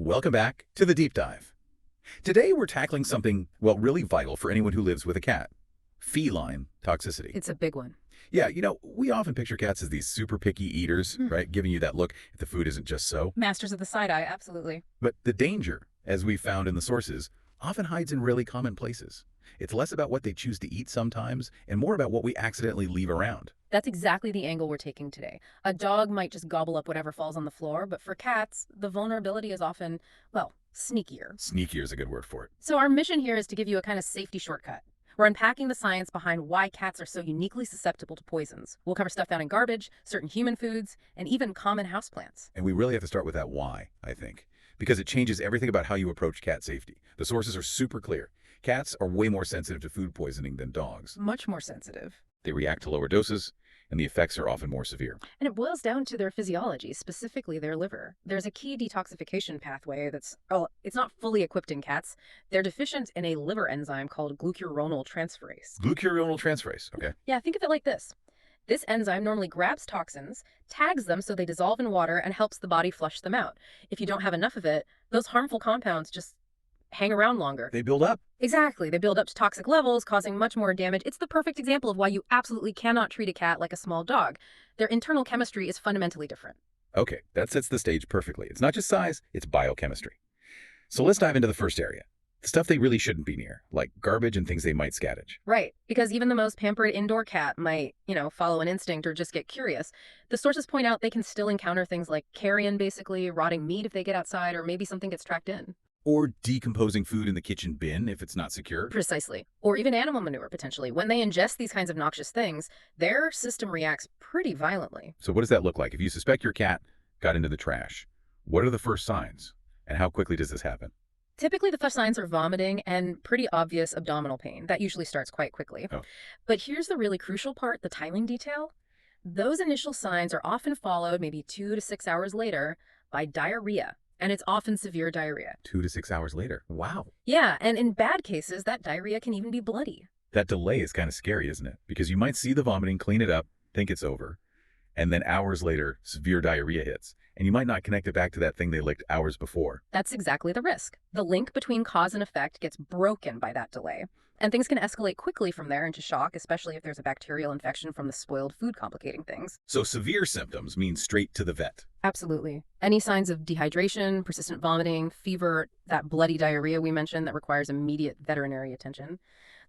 Welcome back to the Deep Dive. Today we're tackling something, well, really vital for anyone who lives with a cat. Feline toxicity. It's a big one. Yeah, we often picture cats as these super picky eaters, Hmm. right? Giving you that look if the food isn't just so. Masters of the side eye, absolutely. But the danger, as we found in the sources, often hides in really common places. It's less about what they choose to eat sometimes and more about what we accidentally leave around. That's exactly the angle we're taking today. A dog might just gobble up whatever falls on the floor, but for cats, the vulnerability is often, well, sneakier. Sneakier is a good word for it. So our mission here is to give you a kind of safety shortcut. We're unpacking the science behind why cats are so uniquely susceptible to poisons. We'll cover stuff found in garbage, certain human foods, and even common houseplants. And we really have to start with that why, I think, because it changes everything about how you approach cat safety. The sources are super clear. Cats are way more sensitive to food poisoning than dogs. Much more sensitive. They react to lower doses, and the effects are often more severe. And it boils down to their physiology, specifically their liver. There's a key detoxification pathway that's, well, it's not fully equipped in cats. They're deficient in a liver enzyme called glucuronal transferase. Glucuronal transferase, okay? Yeah, think of it like this. This enzyme normally grabs toxins, tags them so they dissolve in water, and helps the body flush them out. If you don't have enough of it, those harmful compounds just hang around longer. They build up. Exactly. They build up to toxic levels, causing much more damage. It's the perfect example of why you absolutely cannot treat a cat like a small dog. Their internal chemistry is fundamentally different. Okay, that sets the stage perfectly. It's not just size, it's biochemistry. So let's dive into the first area. The stuff they really shouldn't be near, like garbage and things they might scavenge. Right. Because even the most pampered indoor cat might, follow an instinct or just get curious. The sources point out they can still encounter things like carrion, basically, rotting meat if they get outside, or maybe something gets tracked in. Or decomposing food in the kitchen bin if it's not secure. Precisely. Or even animal manure, potentially. When they ingest these kinds of noxious things, their system reacts pretty violently. So what does that look like? If you suspect your cat got into the trash, what are the first signs? And how quickly does this happen? Typically, the first signs are vomiting and pretty obvious abdominal pain. That usually starts quite quickly. Oh. But here's the really crucial part, the timing detail. Those initial signs are often followed, maybe 2 to 6 hours later, by diarrhea. And it's often severe diarrhea. 2 to 6 hours later. Wow. Yeah, and in bad cases, that diarrhea can even be bloody. That delay is kind of scary, isn't it? Because you might see the vomiting, clean it up, think it's over, and then hours later, severe diarrhea hits. And you might not connect it back to that thing they licked hours before. That's exactly the risk. The link between cause and effect gets broken by that delay. And things can escalate quickly from there into shock, especially if there's a bacterial infection from the spoiled food complicating things. So severe symptoms mean straight to the vet. Absolutely. Any signs of dehydration, persistent vomiting, fever, that bloody diarrhea we mentioned that requires immediate veterinary attention.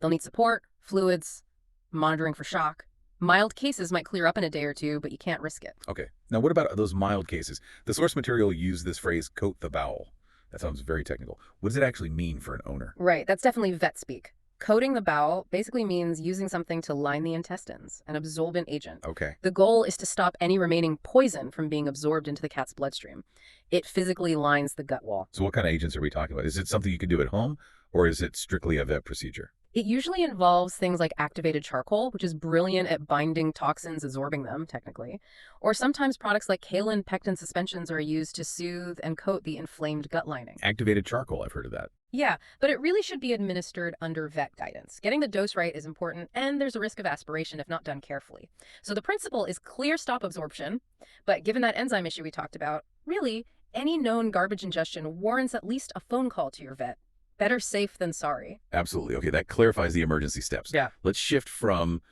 They'll need support, fluids, monitoring for shock. Mild cases might clear up in a day or two, but you can't risk it. Okay. Now, what about those mild cases? The source material used this phrase, coat the bowel. That sounds very technical. What does it actually mean for an owner? Right, that's definitely vet speak. Coating the bowel basically means using something to line the intestines, an absorbent agent. Okay. The goal is to stop any remaining poison from being absorbed into the cat's bloodstream. It physically lines the gut wall. So what kind of agents are we talking about? Is it something you can do at home, or is it strictly a vet procedure? It usually involves things like activated charcoal, which is brilliant at binding toxins, absorbing them, technically. Or sometimes products like kaolin pectin suspensions are used to soothe and coat the inflamed gut lining. Activated charcoal, I've heard of that. Yeah, but it really should be administered under vet guidance. Getting the dose right is important, and there's a risk of aspiration if not done carefully. So the principle is clear stop absorption, but given that enzyme issue we talked about, really, any known garbage ingestion warrants at least a phone call to your vet. Better safe than sorry. Absolutely. Okay, that clarifies the emergency steps. Yeah. Let's shift from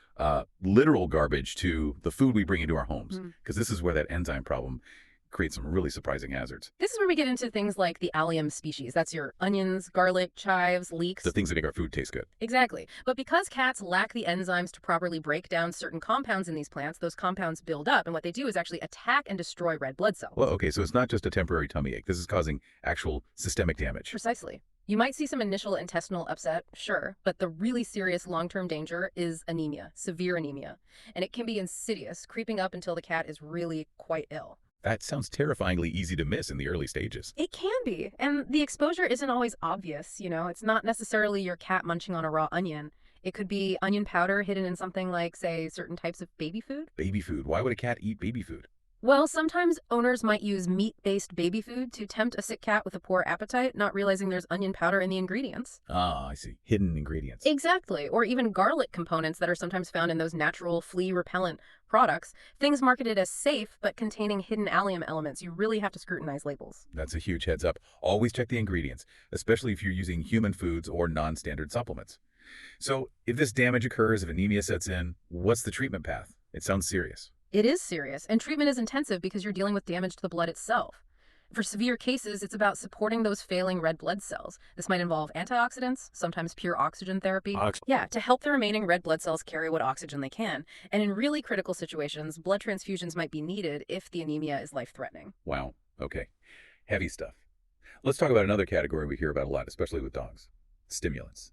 literal garbage to the food we bring into our homes, because this is where that enzyme problem creates some really surprising hazards. This is where we get into things like the allium species. That's your onions, garlic, chives, leeks. The things that make our food taste good. Exactly. But because cats lack the enzymes to properly break down certain compounds in these plants, those compounds build up, and what they do is actually attack and destroy red blood cells. Well, okay, so it's not just a temporary tummy ache. This is causing actual systemic damage. Precisely. You might see some initial intestinal upset, sure, but the really serious long-term danger is anemia, severe anemia. And it can be insidious, creeping up until the cat is really quite ill. That sounds terrifyingly easy to miss in the early stages. It can be, and the exposure isn't always obvious, It's not necessarily your cat munching on a raw onion. It could be onion powder hidden in something like, say, certain types of baby food. Baby food. Why would a cat eat baby food? Well, sometimes owners might use meat-based baby food to tempt a sick cat with a poor appetite, not realizing there's onion powder in the ingredients. Ah, I see. Hidden ingredients. Exactly, or even garlic components that are sometimes found in those natural flea-repellent products, things marketed as safe but containing hidden allium elements. You really have to scrutinize labels. That's a huge heads up. Always check the ingredients, especially if you're using human foods or non-standard supplements. So, if this damage occurs, if anemia sets in, what's the treatment path? It sounds serious. It is serious, and treatment is intensive because you're dealing with damage to the blood itself. For severe cases, it's about supporting those failing red blood cells. This might involve antioxidants, sometimes pure oxygen therapy. Yeah, to help the remaining red blood cells carry what oxygen they can. And in really critical situations, blood transfusions might be needed if the anemia is life-threatening. Wow. Okay. Heavy stuff. Let's talk about another category we hear about a lot, especially with dogs. Stimulants.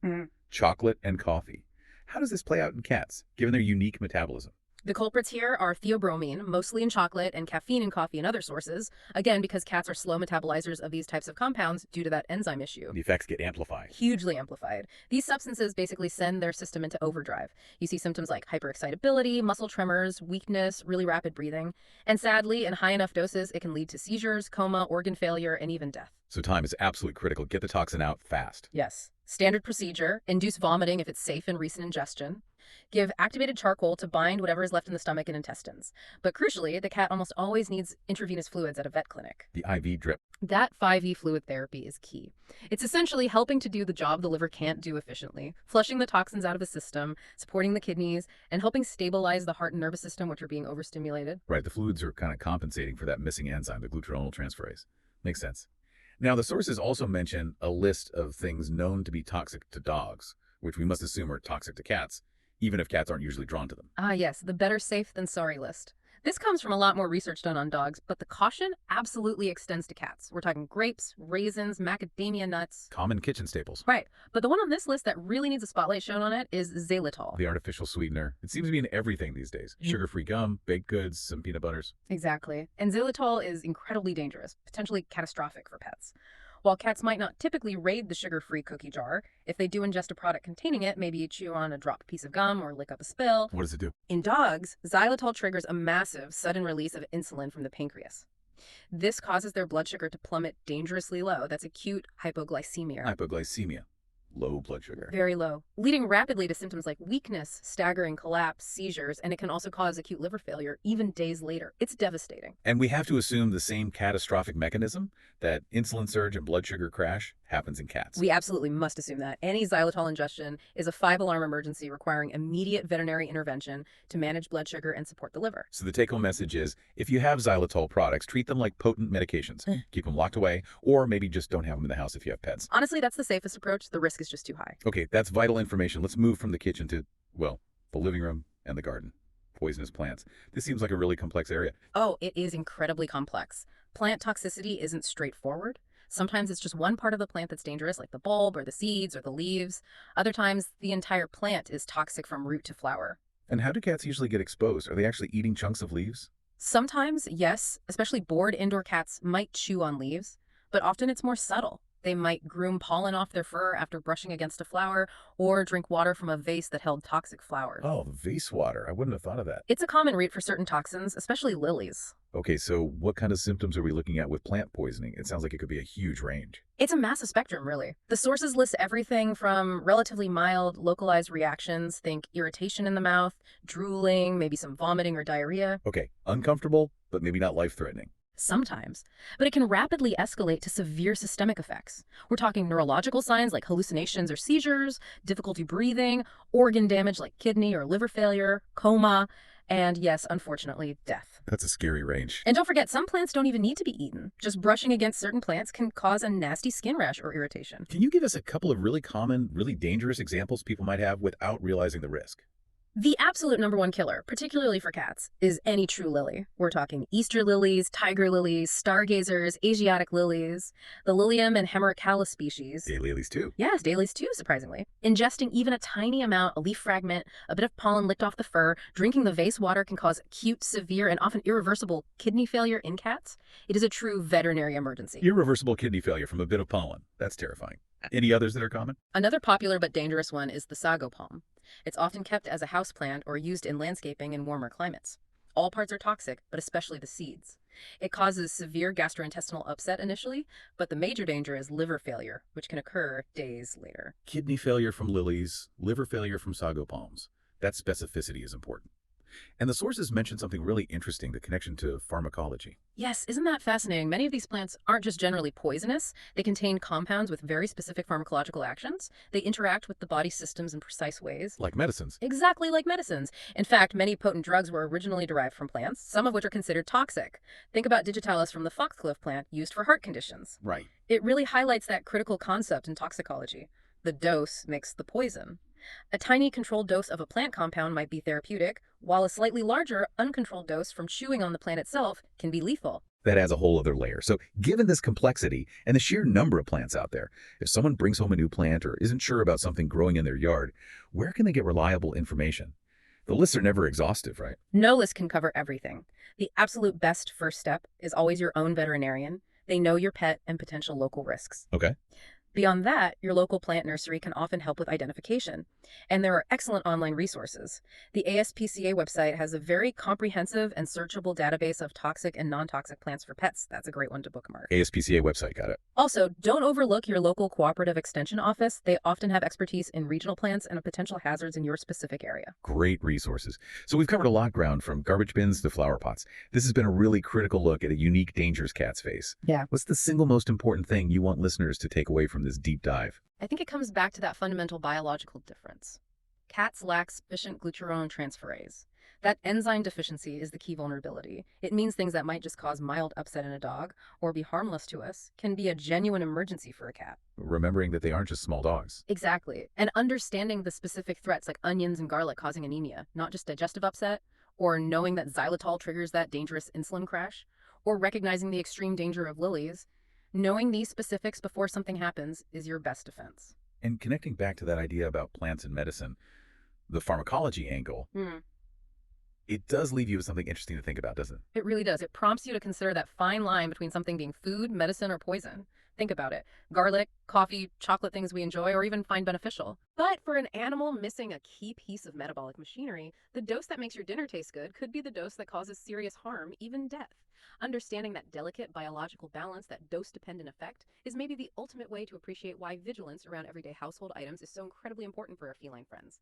Chocolate and coffee. How does this play out in cats, given their unique metabolism? The culprits here are theobromine, mostly in chocolate, and caffeine in coffee and other sources, again because cats are slow metabolizers of these types of compounds due to that enzyme issue. The effects get amplified. Hugely amplified. These substances basically send their system into overdrive. You see symptoms like hyperexcitability, muscle tremors, weakness, really rapid breathing. And sadly, in high enough doses, it can lead to seizures, coma, organ failure, and even death. So time is absolutely critical. Get the toxin out fast. Yes. Standard procedure: induce vomiting if it's safe in recent ingestion. Give activated charcoal to bind whatever is left in the stomach and intestines. But crucially, the cat almost always needs intravenous fluids at a vet clinic. The IV drip. That 5E fluid therapy is key. It's essentially helping to do the job the liver can't do efficiently, flushing the toxins out of the system, supporting the kidneys, and helping stabilize the heart and nervous system, which are being overstimulated. Right, the fluids are kind of compensating for that missing enzyme, the glucuronol transferase. Makes sense. Now, the sources also mention a list of things known to be toxic to dogs, which we must assume are toxic to cats, even if cats aren't usually drawn to them. Ah, yes, the better safe than sorry list. This comes from a lot more research done on dogs, but the caution absolutely extends to cats. We're talking grapes, raisins, macadamia nuts. Common kitchen staples. Right, but the one on this list that really needs a spotlight shown on it is xylitol. The artificial sweetener. It seems to be in everything these days. Sugar-free gum, baked goods, some peanut butters. Exactly. And xylitol is incredibly dangerous, potentially catastrophic for pets. While cats might not typically raid the sugar-free cookie jar, if they do ingest a product containing it, maybe you chew on a dropped piece of gum or lick up a spill. What does it do? In dogs, xylitol triggers a massive, sudden release of insulin from the pancreas. This causes their blood sugar to plummet dangerously low. That's acute hypoglycemia. Hypoglycemia. Low blood sugar. Very low, leading rapidly to symptoms like weakness, staggering, collapse, seizures, and it can also cause acute liver failure even days later. It's devastating. And we have to assume the same catastrophic mechanism, that insulin surge and blood sugar crash, happens in cats. We absolutely must assume that. Any xylitol ingestion is a 5-alarm emergency requiring immediate veterinary intervention to manage blood sugar and support the liver. So the take-home message is, if you have xylitol products, treat them like potent medications. Keep them locked away, or maybe just don't have them in the house if you have pets. Honestly, that's the safest approach. The risk is just too high. Okay, that's vital information. Let's move from the kitchen to, well, the living room and the garden. Poisonous plants. This seems like a really complex area. Oh, it is incredibly complex. Plant toxicity isn't straightforward. Sometimes it's just one part of the plant that's dangerous, like the bulb or the seeds or the leaves. Other times, the entire plant is toxic from root to flower. And how do cats usually get exposed? Are they actually eating chunks of leaves? Sometimes, yes, especially bored indoor cats might chew on leaves, but often it's more subtle. They might groom pollen off their fur after brushing against a flower or drink water from a vase that held toxic flowers. Oh, vase water. I wouldn't have thought of that. It's a common route for certain toxins, especially lilies. Okay, so what kind of symptoms are we looking at with plant poisoning? It sounds like it could be a huge range. It's a massive spectrum, really. The sources list everything from relatively mild, localized reactions, think irritation in the mouth, drooling, maybe some vomiting or diarrhea. Okay, uncomfortable, but maybe not life-threatening. Sometimes, but it can rapidly escalate to severe systemic effects. We're talking neurological signs like hallucinations or seizures, difficulty breathing, organ damage like kidney or liver failure, coma, and yes, unfortunately, death. That's a scary range. And don't forget, some plants don't even need to be eaten. Just brushing against certain plants can cause a nasty skin rash or irritation. Can you give us a couple of really common, really dangerous examples people might have without realizing the risk? The absolute #1 killer, particularly for cats, is any true lily. We're talking Easter lilies, tiger lilies, stargazers, Asiatic lilies, the Lilium and Hemerocallis species. Daylilies too. Yes, dailies too, surprisingly. Ingesting even a tiny amount, a leaf fragment, a bit of pollen licked off the fur, drinking the vase water can cause acute, severe, and often irreversible kidney failure in cats. It is a true veterinary emergency. Irreversible kidney failure from a bit of pollen. That's terrifying. Any others that are common? Another popular but dangerous one is the sago palm. It's often kept as a houseplant or used in landscaping in warmer climates. all parts are toxic, but especially the seeds. It causes severe gastrointestinal upset initially, but the major danger is liver failure, which can occur days later. Kidney failure from lilies, liver failure from sago palms. That specificity is important. And the sources mention something really interesting, the connection to pharmacology. Yes, isn't that fascinating? Many of these plants aren't just generally poisonous. They contain compounds with very specific pharmacological actions. They interact with the body systems in precise ways. Like medicines. Exactly like medicines. In fact, many potent drugs were originally derived from plants, some of which are considered toxic. Think about digitalis from the foxglove plant used for heart conditions. Right. It really highlights that critical concept in toxicology. The dose makes the poison. A tiny controlled dose of a plant compound might be therapeutic, while a slightly larger, uncontrolled dose from chewing on the plant itself can be lethal. That adds a whole other layer. So given this complexity and the sheer number of plants out there, if someone brings home a new plant or isn't sure about something growing in their yard, where can they get reliable information? The lists are never exhaustive, right? No list can cover everything. The absolute best first step is always your own veterinarian. They know your pet and potential local risks. Okay. Beyond that, your local plant nursery can often help with identification, and there are excellent online resources. The ASPCA website has a very comprehensive and searchable database of toxic and non-toxic plants for pets. That's a great one to bookmark. ASPCA website, got it. Also, don't overlook your local cooperative extension office. They often have expertise in regional plants and potential hazards in your specific area. Great resources. So we've covered a lot of ground from garbage bins to flower pots. This has been a really critical look at a unique dangers cats face. Yeah. What's the single most important thing you want listeners to take away from this deep dive? I think it comes back to that fundamental biological difference. Cats lack sufficient glucuronidase transferase. That enzyme deficiency is the key vulnerability. It means things that might just cause mild upset in a dog or be harmless to us can be a genuine emergency for a cat. Remembering that they aren't just small dogs. Exactly. And understanding the specific threats like onions and garlic causing anemia, not just digestive upset, or knowing that xylitol triggers that dangerous insulin crash, or recognizing the extreme danger of lilies. Knowing these specifics before something happens is your best defense. And connecting back to that idea about plants and medicine, the pharmacology angle, it does leave you with something interesting to think about, doesn't it? It really does. It prompts you to consider that fine line between something being food, medicine, or poison. Think about it. Garlic, coffee, chocolate, things we enjoy or even find beneficial. But for an animal missing a key piece of metabolic machinery, the dose that makes your dinner taste good could be the dose that causes serious harm, even death. Understanding that delicate biological balance, that dose-dependent effect, is maybe the ultimate way to appreciate why vigilance around everyday household items is so incredibly important for our feline friends.